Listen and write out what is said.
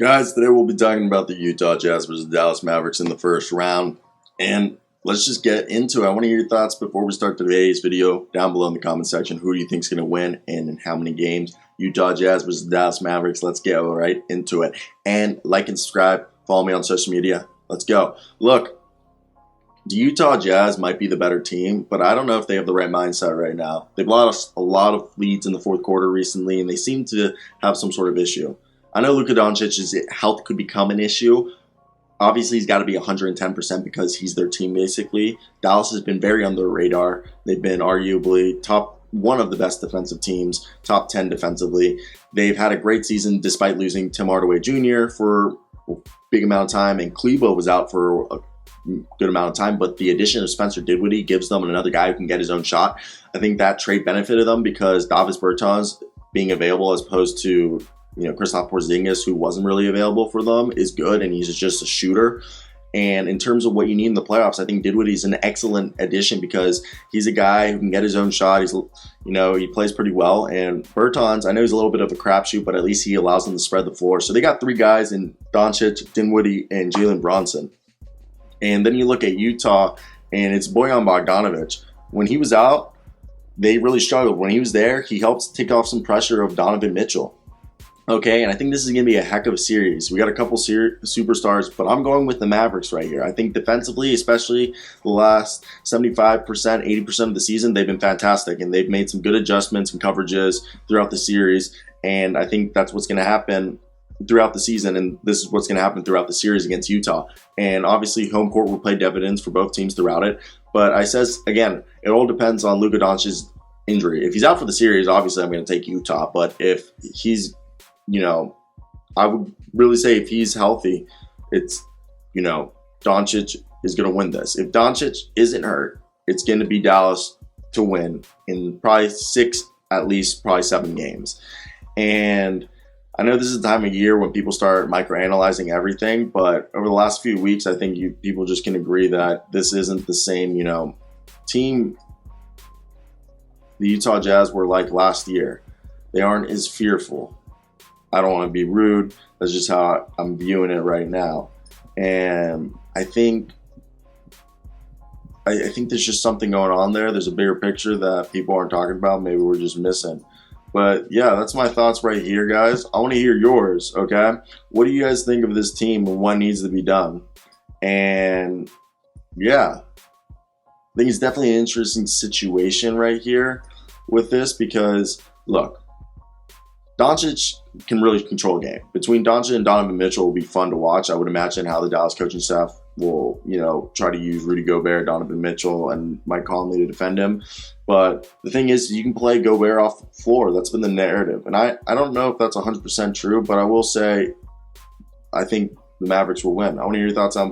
Guys, today we'll be talking about the Utah Jazz versus Dallas Mavericks in the first round. And let's just get into it. I want to hear your thoughts before we start today's video. Down below in the comment section, who do you think is going to win and in how many games? Utah Jazz versus Dallas Mavericks. Let's get right into it. And like and subscribe. Follow me on social media. Let's go. Look, the Utah Jazz might be the better team, but I don't know if they have the right mindset right now. They've lost a lot of leads in the fourth quarter recently, and they seem to have some sort of issue. I know Luka Dončić's health could become an issue. Obviously, he's got to be 110% because he's their team, basically. Dallas has been very under the radar. They've been arguably one of the best defensive teams, top 10 defensively. They've had a great season despite losing Tim Hardaway Jr. for a big amount of time, and Kleber was out for a good amount of time, but the addition of Spencer Dinwiddie gives them another guy who can get his own shot. I think that trade benefited them because Dāvis Bertāns being available as opposed to Kristaps Porziņģis, who wasn't really available for them, is good, and he's just a shooter. And in terms of what you need in the playoffs, I think Dinwiddie is an excellent addition because he's a guy who can get his own shot. He's, he plays pretty well. And Bertāns, I know he's a little bit of a crapshoot, but at least he allows them to spread the floor. So they got three guys in Dončić, Dinwiddie, and Jalen Brunson. And then you look at Utah, and it's Bojan Bogdanović. When he was out, they really struggled. When he was there, he helped take off some pressure of Donovan Mitchell. Okay, and I think this is going to be a heck of a series. We got a couple superstars, but I'm going with the Mavericks right here. I think defensively, especially the last 75%, 80% of the season, they've been fantastic, and they've made some good adjustments and coverages throughout the series, and I think that's what's going to happen throughout the season, and this is what's going to happen throughout the series against Utah. And obviously, home court will play dividends for both teams throughout it, but I says, again, it all depends on Luka Dončić's injury. If he's out for the series, obviously I'm going to take Utah, but if he's I would really say if he's healthy, it's, Dončić is going to win this. If Dončić isn't hurt, it's going to be Dallas to win in probably 6, at least probably 7 games. And I know this is the time of year when people start microanalyzing everything, but over the last few weeks, I think people just can agree that this isn't the same, team the Utah Jazz were like last year. They aren't as fearful. I don't want to be rude. That's just how I'm viewing it right now. And I think there's just something going on there. There's a bigger picture that people aren't talking about. Maybe we're just missing. But yeah, that's my thoughts right here, guys. I want to hear yours, okay? What do you guys think of this team and what needs to be done? And yeah, I think it's definitely an interesting situation right here with this because, look, Dončić can really control a game. Between Dončić and Donovan Mitchell will be fun to watch. I would imagine how the Dallas coaching staff will, try to use Rudy Gobert, Donovan Mitchell, and Mike Conley to defend him. But the thing is, you can play Gobert off the floor. That's been the narrative. And I don't know if that's 100% true, but I will say I think the Mavericks will win. I want to hear your thoughts on